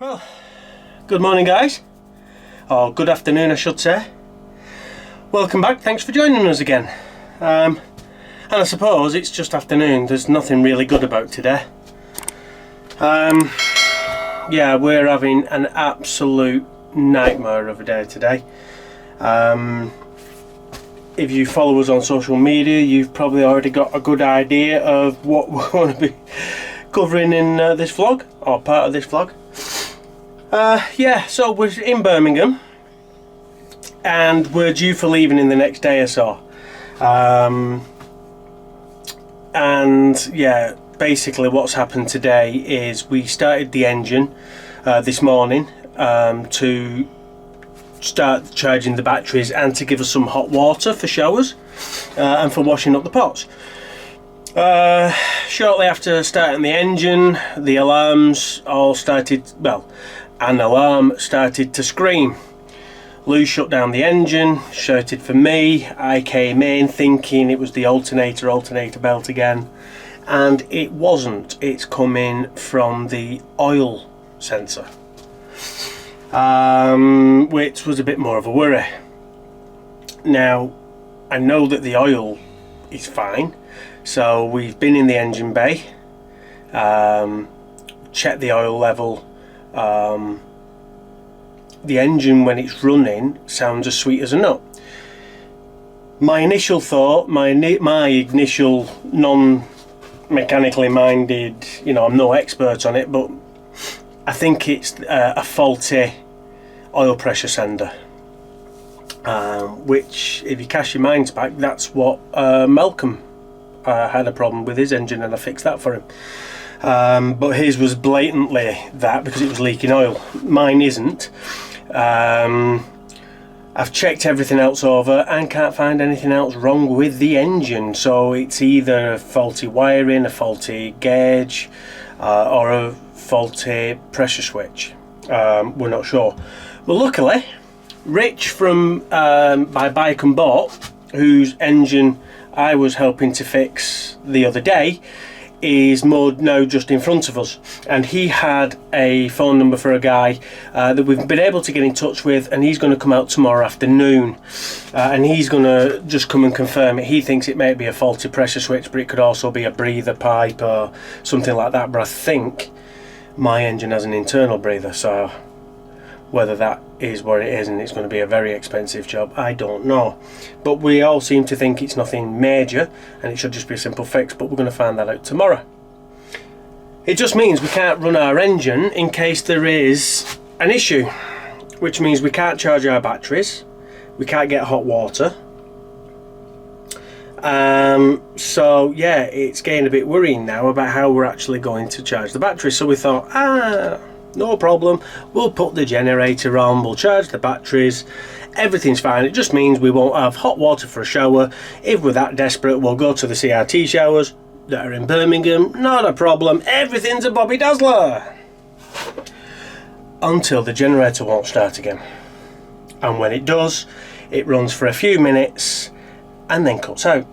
Well, good morning guys, or good afternoon I should say. Welcome back, thanks for joining us again. And I suppose it's just afternoon, there's nothing really good about today. Yeah, we're having an absolute nightmare of a day today. If you follow us on social media, you've probably already got a good idea of what we're going to be covering in this vlog, or part of this vlog. Yeah, so we're in Birmingham and we're due for leaving in the next day or so. And yeah, basically what's happened today is we started the engine this morning to start charging the batteries and to give us some hot water for showers and for washing up the pots. Shortly after starting the engine, the alarms all started, well, an alarm started to scream. Lou shut down the engine, shouted for me. I came in thinking it was the alternator belt again, and it wasn't. It's coming from the oil sensor, which was a bit more of a worry. Now, I know that the oil is fine, so we've been in the engine bay, checked the oil level. The engine, when it's running, sounds as sweet as a nut. My initial thought, my initial non-mechanically minded, you know, I'm no expert on it, but I think it's a faulty oil pressure sender, which, if you cast your minds back, that's what Malcolm had a problem with his engine, and I fixed that for him. But his was blatantly that, because it was leaking oil. Mine isn't. I've checked everything else over and can't find anything else wrong with the engine, so it's either a faulty wiring, a faulty gauge, or a faulty pressure switch. We're not sure, but luckily Rich from by Bike and Boat, whose engine I was helping to fix the other day, is moored now just in front of us, and he had a phone number for a guy that we've been able to get in touch with, and he's going to come out tomorrow afternoon, and he's going to just come and confirm it. He thinks it may be a faulty pressure switch, but it could also be a breather pipe or something like that, but I think my engine has an internal breather, so whether that is what it is and it's going to be a very expensive job, I don't know. But we all seem to think it's nothing major and it should just be a simple fix, but we're going to find that out tomorrow. It just means we can't run our engine in case there is an issue, which means we can't charge our batteries, we can't get hot water. So yeah, it's getting a bit worrying now about how we're actually going to charge the batteries. So we thought, no problem, we'll put the generator on, we'll charge the batteries, everything's fine. It just means we won't have hot water for a shower. If we're that desperate, we'll go to the CRT showers that are in Birmingham, not a problem, everything's a Bobby Dazzler. Until the generator won't start again, and when it does, it runs for a few minutes and then cuts out.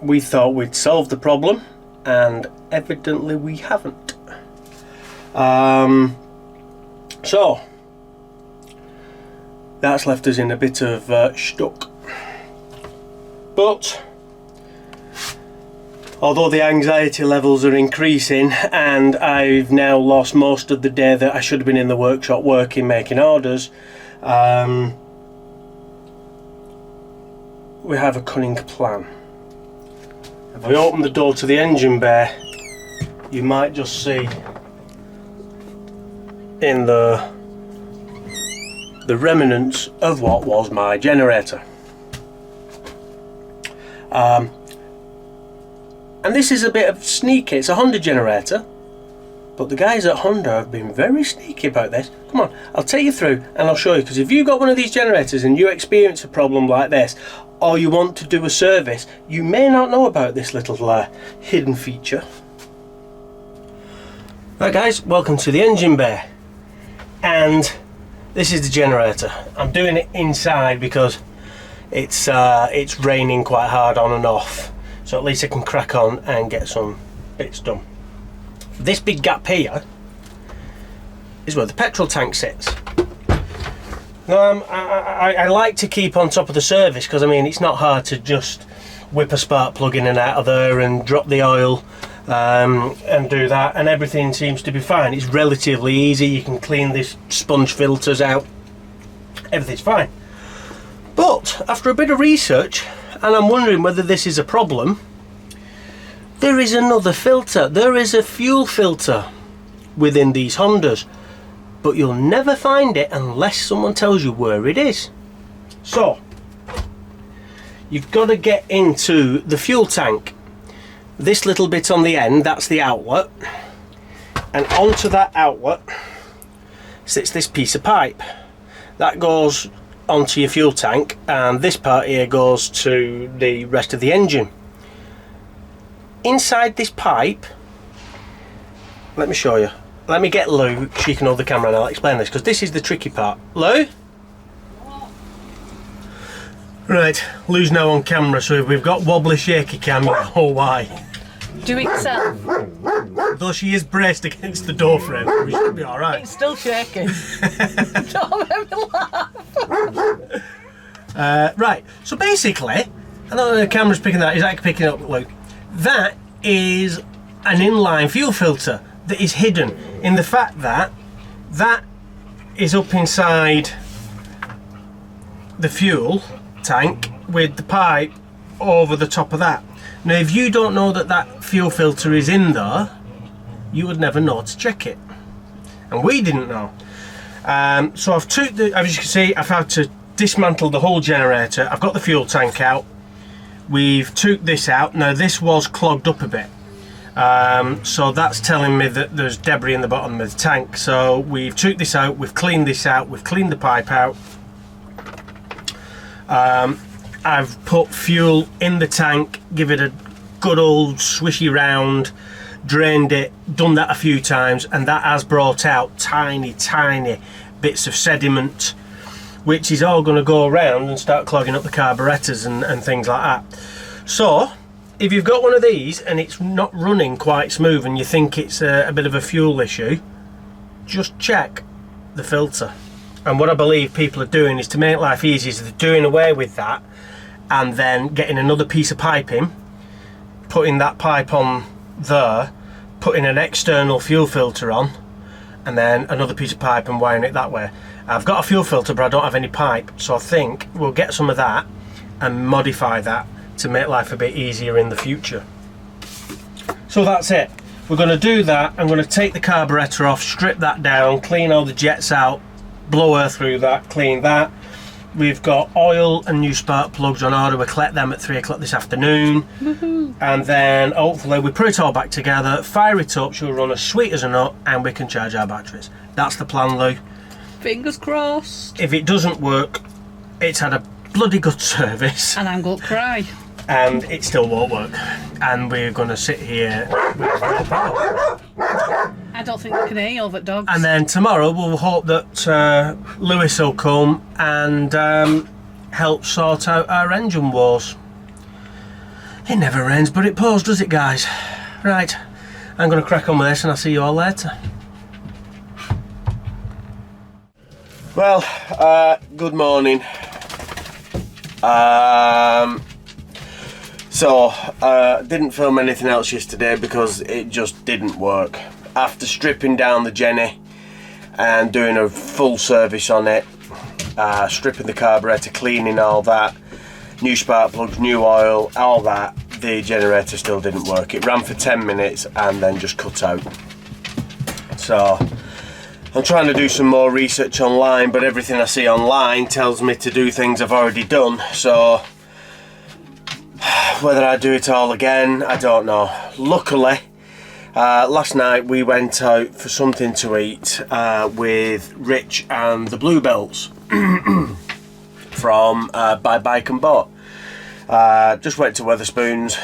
We thought we'd solved the problem, and evidently we haven't. So that's left us in a bit of stuck. But although the anxiety levels are increasing and I've now lost most of the day that I should have been in the workshop working, making orders, we have a cunning plan. If I open the door to the engine bay, you might just see in the remnants of what was my generator. And this is a bit of sneaky. It's a Honda generator, but the guys at Honda have been very sneaky about this. Come on, I'll take you through and I'll show you, because if you've got one of these generators and you experience a problem like this, or you want to do a service, you may not know about this little hidden feature. Right guys, welcome to the engine bay, and this is the generator. I'm doing it inside because it's raining quite hard on and off, so at least I can crack on and get some bits done. This big gap here is where the petrol tank sits. Now I like to keep on top of the service, because I mean it's not hard to just whip a spark plug in and out of there and drop the oil and do that, and everything seems to be fine. It's relatively easy. You can clean these sponge filters out, everything's fine. But after a bit of research, and I'm wondering whether this is a problem, there is another filter. There is a fuel filter within these Hondas, but you'll never find it unless someone tells you where it is. So you've got to get into the fuel tank. This little bit on the end, that's the outlet, and onto that outlet sits this piece of pipe that goes onto your fuel tank, and this part here goes to the rest of the engine. Inside this pipe, let me show you. Let me get Lou, she can hold the camera and I'll explain this, because this is the tricky part. Lou? Right, Lou's now on camera, so if we've got wobbly shaky cam, you know why. Do it yourself. Though she is braced against the door frame, we should be alright. It's still shaking. Don't make me laugh. Right, so basically, I don't know if the camera's picking that, is that picking up, Lou? That is an inline fuel filter that is hidden in the fact that that is up inside the fuel tank with the pipe over the top of that. Now if you don't know that that fuel filter is in there, you would never know to check it, and we didn't know. So I've took the, as you can see, I've had to dismantle the whole generator. I've got the fuel tank out, we've took this out. Now this was clogged up a bit, so that's telling me that there's debris in the bottom of the tank. So we've took this out, we've cleaned this out, we've cleaned the pipe out. I've put fuel in the tank, give it a good old swishy round, drained it, done that a few times, and that has brought out tiny bits of sediment, which is all going to go around and start clogging up the carburetors and things like that. So if you've got one of these and it's not running quite smooth and you think it's a bit of a fuel issue, just check the filter. And what I believe people are doing is, to make life easy, is they're doing away with that and then getting another piece of pipe in, putting that pipe on there, putting an external fuel filter on, and then another piece of pipe and wiring it that way. I've got a fuel filter but I don't have any pipe, so I think we'll get some of that and modify that to make life a bit easier in the future. So that's it. We're going to do that. I'm going to take the carburetor off, strip that down, clean all the jets out, blow air through that, clean that. We've got oil and new spark plugs on order. We'll collect them at 3 o'clock this afternoon. And then hopefully we put it all back together, fire it up, she'll run as sweet as a nut, and we can charge our batteries. That's the plan, Lou. Fingers crossed. If it doesn't work, it's had a bloody good service, And I'm going to cry. and it still won't work, and we're going to sit here with no power. I don't think we can hear you over at dogs. And then tomorrow we'll hope that Lewis will come and help sort out our engine woes. It never rains but it pours, does it, guys? Right, I'm going to crack on with this and I'll see you all later. Well, good morning. Didn't film anything else yesterday because it just didn't work. After stripping down the Jenny and doing a full service on it, stripping the carburetor, cleaning all that, new spark plugs, new oil, all that, the generator still didn't work. It ran for 10 minutes and then just cut out. So I'm trying to do some more research online, but everything I see online tells me to do things I've already done. So whether I do it all again, I don't know. Luckily, last night we went out for something to eat with Rich and the Bluebells from By Bike and Boat. Just went to Wetherspoons,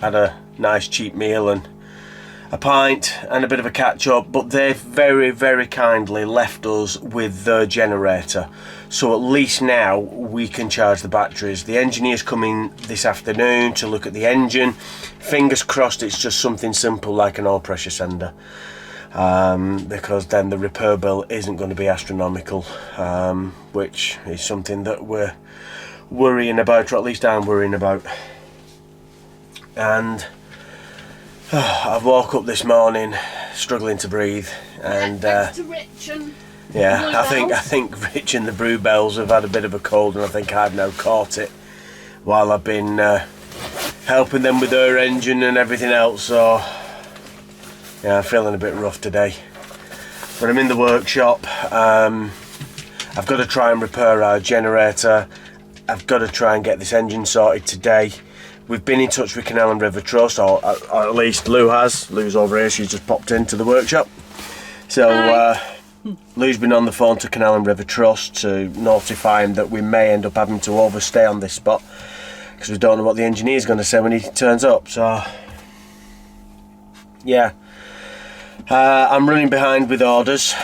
had a nice cheap meal, and a pint and a bit of a catch up, but they've very, very kindly left us with the generator, so at least now we can charge the batteries. The engineer's coming this afternoon to look at the engine. Fingers crossed it's just something simple like an oil pressure sender, because then the repair bill isn't going to be astronomical, which is something that we're worrying about, or at least I'm worrying about. And I've woke up this morning struggling to breathe, and Thanks to Rich and yeah, I Bluebells. think Rich and the Bluebells have had a bit of a cold, and I think I've now caught it while I've been helping them with their engine and everything else. So yeah, I'm feeling a bit rough today, but I'm in the workshop. I've got to try and repair our generator. I've got to try and get this engine sorted today. We've been in touch with Canal and River Trust, or at least Lou has. Lou's over here, she's just popped into the workshop. So Lou's been on the phone to Canal and River Trust to notify him that we may end up having to overstay on this spot, because we don't know what the engineer's going to say when he turns up. So yeah, I'm running behind with orders.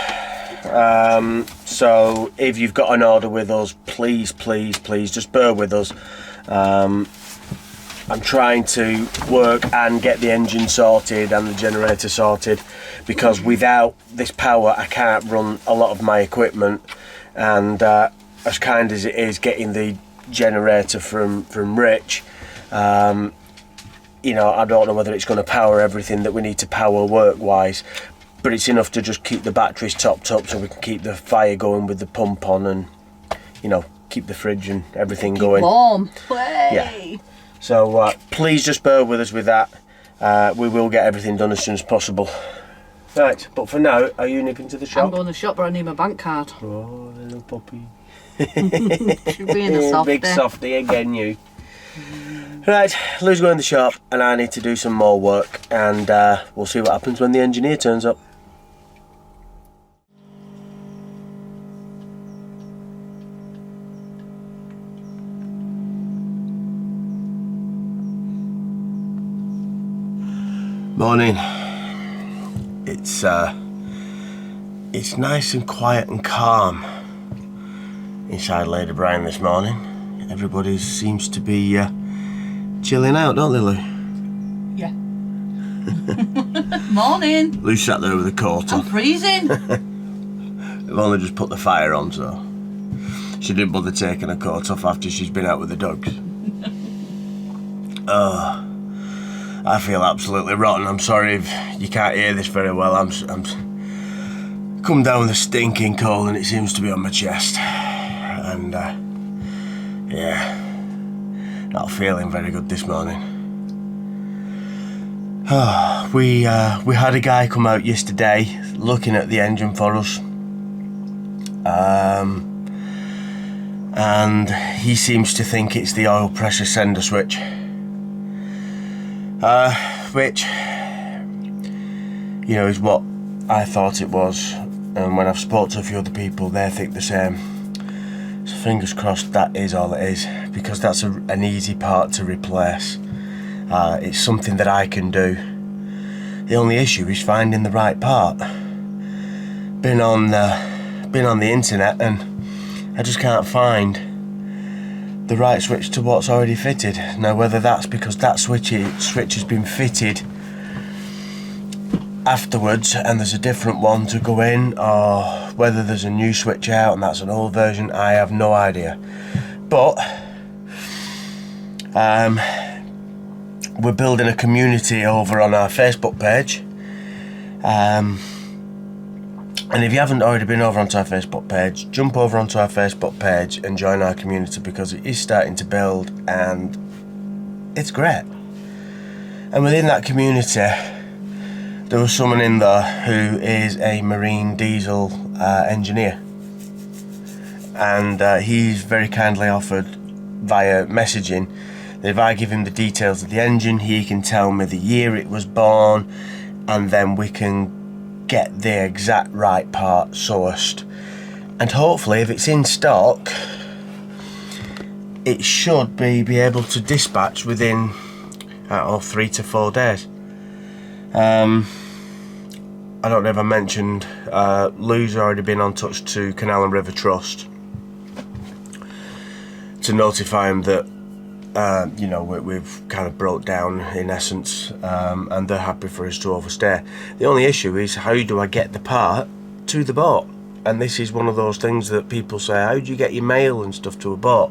So if you've got an order with us, please just bear with us. I'm trying to work and get the engine sorted and the generator sorted, because without this power I can't run a lot of my equipment, and as kind as it is getting the generator from Rich, you know, I don't know whether it's going to power everything that we need to power work wise, but it's enough to just keep the batteries topped up so we can keep the fire going with the pump on, and you know, keep the fridge and everything going. Warm. Yeah. So please just bear with us with that. We will get everything done as soon as possible. Right, but for now, are you nipping to the shop? I'm going to the shop, but I need my bank card. Oh, little puppy. Should be in a softie. Big softy again, you. Right, Lou's going to the shop, and I need to do some more work, and we'll see what happens when the engineer turns up. Morning. It's nice and quiet and calm inside Lady Brian this morning. Everybody seems to be chilling out, don't they, Lou? Yeah. Morning. Lou sat there with a coat I'm on. freezing. We've only just put the fire on, so she didn't bother taking her coat off after she's been out with the dogs. Oh, I feel absolutely rotten. I'm sorry if you can't hear this very well. I'm come down with a stinking cold, and it seems to be on my chest. And yeah, not feeling very good this morning. We had a guy come out yesterday looking at the engine for us, and he seems to think it's the oil pressure sender switch, which, you know, is what I thought it was, and when I've spoke to a few other people, they think the same. So fingers crossed that is all it is, because that's an easy part to replace. It's something that I can do. The only issue is finding the right part. Been on the internet, and I just can't find the right switch to what's already fitted. Now, whether that's because that switch has been fitted afterwards and there's a different one to go in, or whether there's a new switch out and that's an old version, I have no idea. But we're building a community over on our Facebook page, and if you haven't already been over onto our Facebook page, jump over onto our Facebook page and join our community, because it is starting to build and it's great. And within that community, there was someone in there who is a marine diesel engineer, and he's very kindly offered via messaging that if I give him the details of the engine, he can tell me the year it was born, and then we can get the exact right part sourced, and hopefully if it's in stock it should be able to dispatch within 3 to 4 days. I don't know if I mentioned, Lou's already been on touch to Canal and River Trust to notify him that you know, we've kind of broke down in essence, and they're happy for us to overstay. The only issue is, how do I get the part to the boat? And this is one of those things that people say, how do you get your mail and stuff to a boat?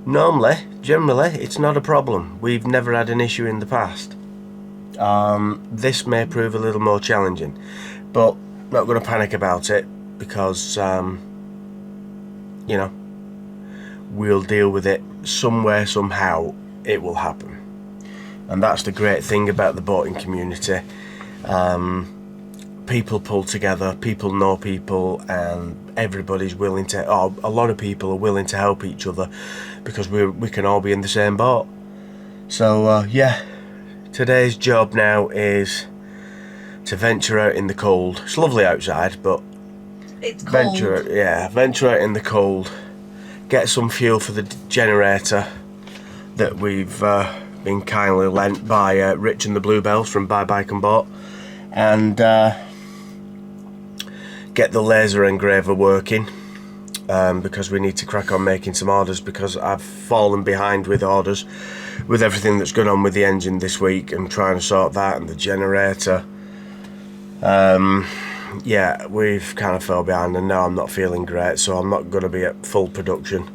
Generally, it's not a problem. We've never had an issue in the past. This may prove a little more challenging, but not going to panic about it, because you know, we'll deal with it somewhere, somehow. It will happen. And that's the great thing about the boating community. People pull together, people know people, and everybody's willing to, a lot of people are willing to help each other, because we can all be in the same boat. So yeah, today's job now is to venture out in the cold. It's lovely outside, but it's cold. Venture out in the cold, get some fuel for the generator that we've been kindly lent by Rich and the Bluebells from Buy Bike and Boat, and get the laser engraver working, because we need to crack on making some orders, because I've fallen behind with orders with everything that's going on with the engine this week, and trying to sort that and the generator. Yeah, we've kind of fell behind, and now I'm not feeling great, so I'm not going to be at full production.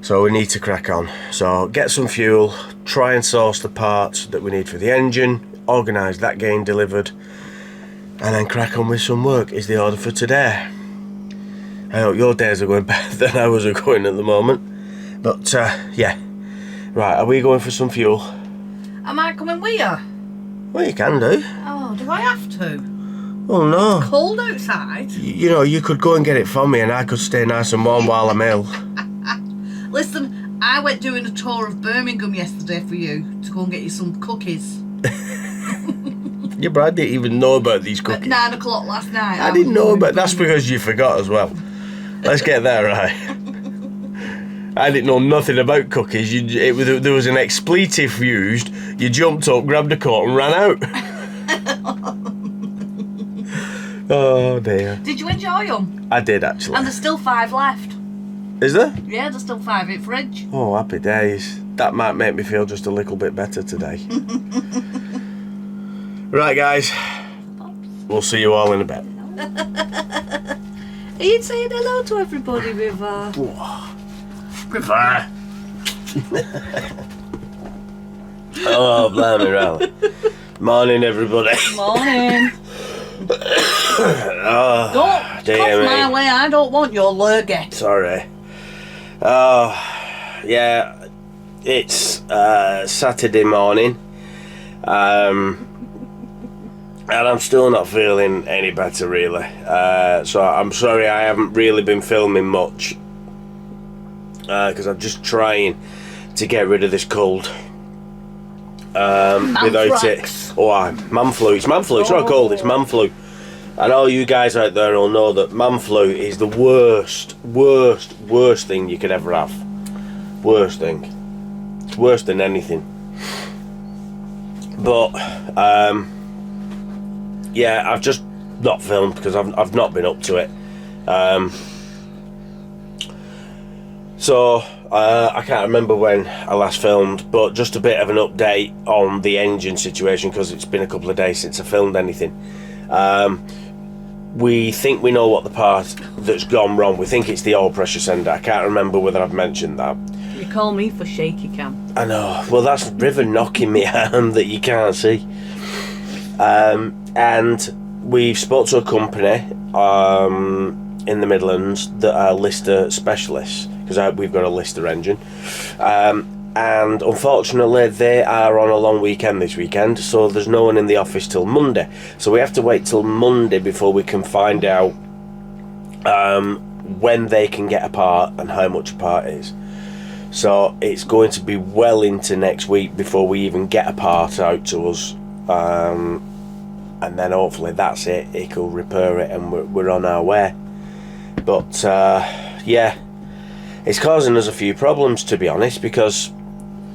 So we need to crack on. So get some fuel, try and source the parts that we need for the engine, organise that getting delivered, and then crack on with some work is the order for today. I hope your days are going better than ours are going at the moment. But yeah. Right, are we going for some fuel? Am I coming with you? Well, you can do. Oh, do I have to? Oh no. It's cold outside. You know, you could go and get it from me, and I could stay nice and warm while I'm ill. Listen, I went doing a tour of Birmingham yesterday for you to go and get you some cookies. Yeah, but I didn't even know about these cookies. At 9 o'clock last night. I didn't know about. That's because you forgot as well. Let's get that right. I didn't know nothing about cookies. There was an expletive used. You jumped up, grabbed a coat, and ran out. Oh dear. Did you enjoy them? I did, actually. And there's still 5 left. Is there? Yeah, there's still 5 in fridge. Oh, happy days. That might make me feel just a little bit better today. Right, guys. We'll see you all in a bit. Are you saying hello to everybody, River? River. Oh, blimey, Rally. Morning, everybody. Morning. Oh, Don't dear cough me. my way, I don't want your lurgy. Sorry. Oh, yeah. It's Saturday morning. And I'm still not feeling any better, really. So I'm sorry I haven't really been filming much, because I'm just trying to get rid of this cold. Without it. Oh, man flu. It's man flu. It's not cold. It's man flu. And all you guys out there will know that man flu is the worst thing you could ever have. Worst thing. It's worse than anything. But yeah, I've just not filmed because I've not been up to it. So I can't remember when I last filmed, but just a bit of an update on the engine situation, because it's been a couple of days since I filmed anything. We think we know what the part that's gone wrong. We think it's the oil pressure sender. I can't remember whether I've mentioned that. You call me for shaky cam. I know. Well, that's River knocking me arm that you can't see. And we've spoke to a company in the Midlands that are Lister specialists, because we've got a Lister engine. And unfortunately they are on a long weekend this weekend, so there's no one in the office till Monday. So we have to wait till Monday before we can find out when they can get a part and how much a part is. So it's going to be well into next week before we even get a part out to us. And then hopefully that's it, he'll repair it and we're on our way. But yeah, it's causing us a few problems, to be honest, because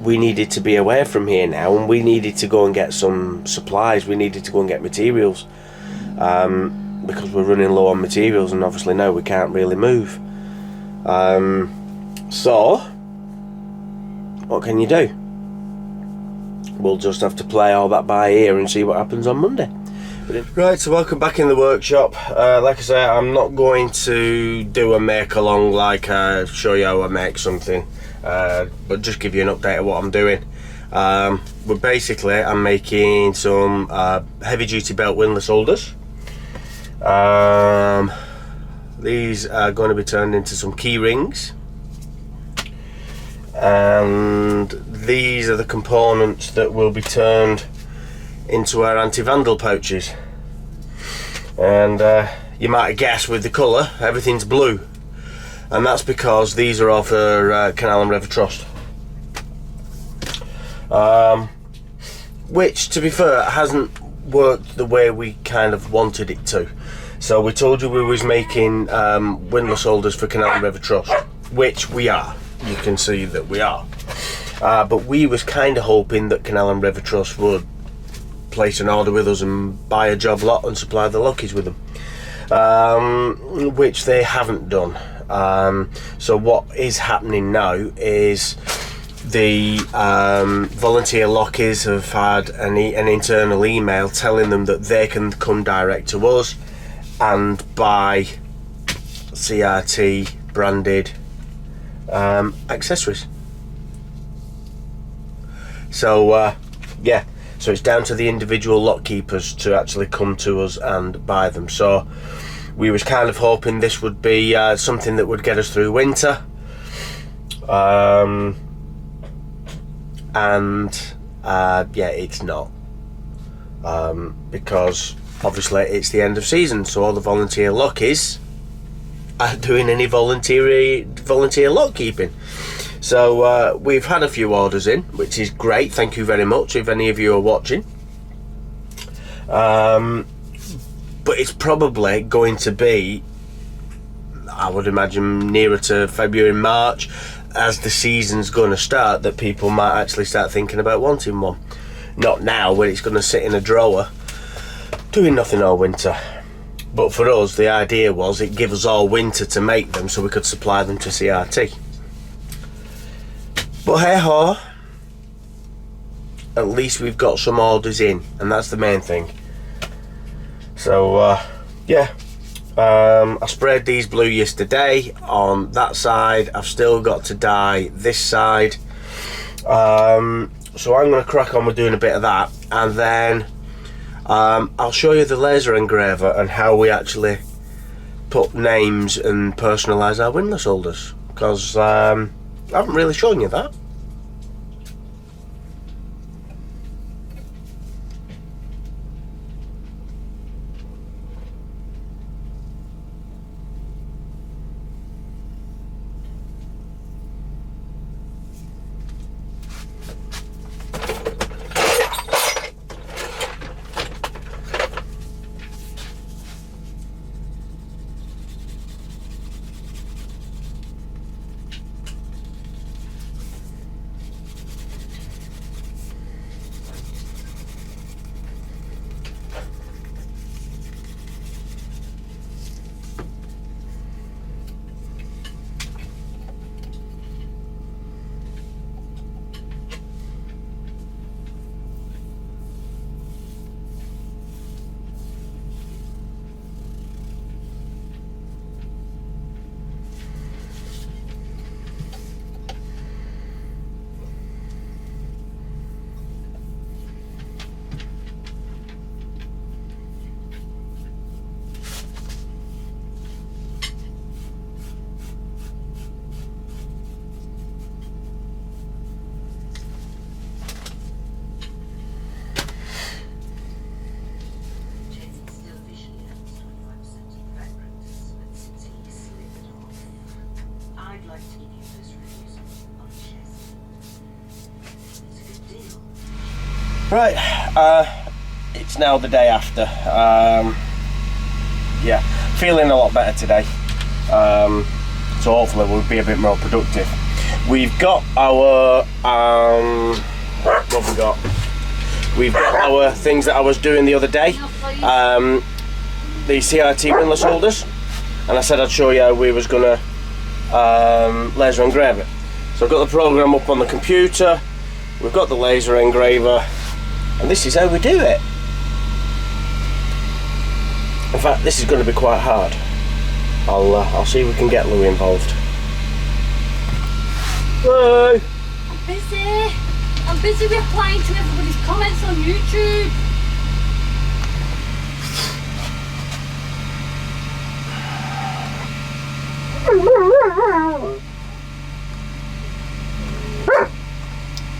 we needed to be away from here now, and we needed to go and get some supplies. We needed to go and get materials, because we're running low on materials, and obviously now we can't really move. So what can you do? We'll just have to play all that by ear and see what happens on Monday. Right, so welcome back in the workshop. Like I say, I'm not going to do a make along, like show you how I make something, but just give you an update of what I'm doing. But basically I'm making some heavy duty belt windlass holders. These are going to be turned into some key rings, and these are the components that will be turned into our anti-vandal pouches. And you might guess with the colour, everything's blue, and that's because these are all for Canal and River Trust, which, to be fair, hasn't worked the way we kind of wanted it to. So we told you we was making windlass holders for Canal and River Trust, which we are. You can see that we are. But we was kind of hoping that Canal and River Trust would place an order with us and buy a job lot and supply the lockies with them, which they haven't done. So what is happening now is the volunteer lockies have had an internal email telling them that they can come direct to us and buy CRT branded accessories. So yeah, so it's down to the individual lock keepers to actually come to us and buy them. So we was kind of hoping this would be something that would get us through winter, and yeah, it's not, because obviously it's the end of season, so all the volunteer lockies aren't doing any volunteer lock keeping. So we've had a few orders in, which is great. Thank you very much if any of you are watching. But it's probably going to be, I would imagine, nearer to February, March, as the season's going to start, that people might actually start thinking about wanting one. Not now, when it's going to sit in a drawer doing nothing all winter. But for us, the idea was it give us all winter to make them so we could supply them to CRT. But hey ho, at least we've got some orders in, and that's the main thing. So yeah, I sprayed these blue yesterday on that side. I've still got to dye this side, so I'm going to crack on with doing a bit of that, and then I'll show you the laser engraver and how we actually put names and personalise our windlass holders, because I haven't really shown you that. Right, it's now the day after. Yeah, feeling a lot better today, so hopefully we'll be a bit more productive. We've got our what have we got? We've got our things that I was doing the other day, the CRT windlass holders, and I said I'd show you how we was gonna laser engrave it. So I've got the program up on the computer, we've got the laser engraver, and this is how we do it. In fact, this is going to be quite hard. I'll see if we can get Louis involved. Hello. I'm busy replying to everybody's comments on YouTube.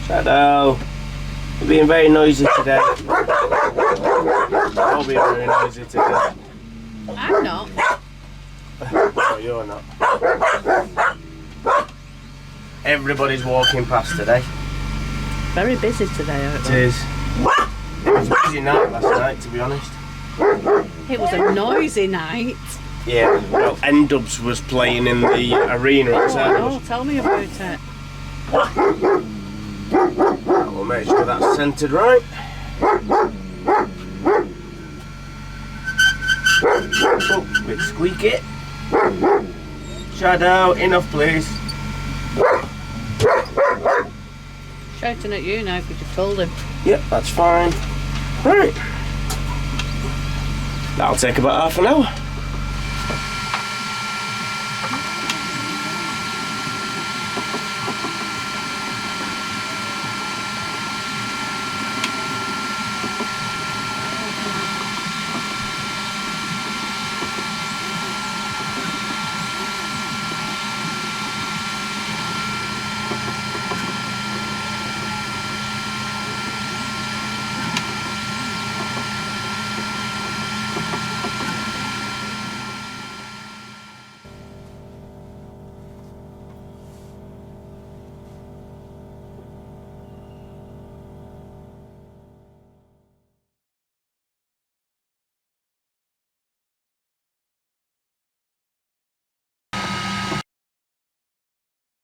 Shadow, you're being very noisy today. I'll be very noisy today. I'm not. No, you're not. Everybody's walking past today. Very busy today, It is. It was a busy night last night, to be honest. It was a noisy night. Yeah, well, N-Dubs was playing in the arena outside. Oh, tell me about it. We'll make sure that's centred right. Oh, bit squeaky. Shadow, enough please. Shouting at you now because you've told him. Yep, that's fine. Right. That'll take about half an hour.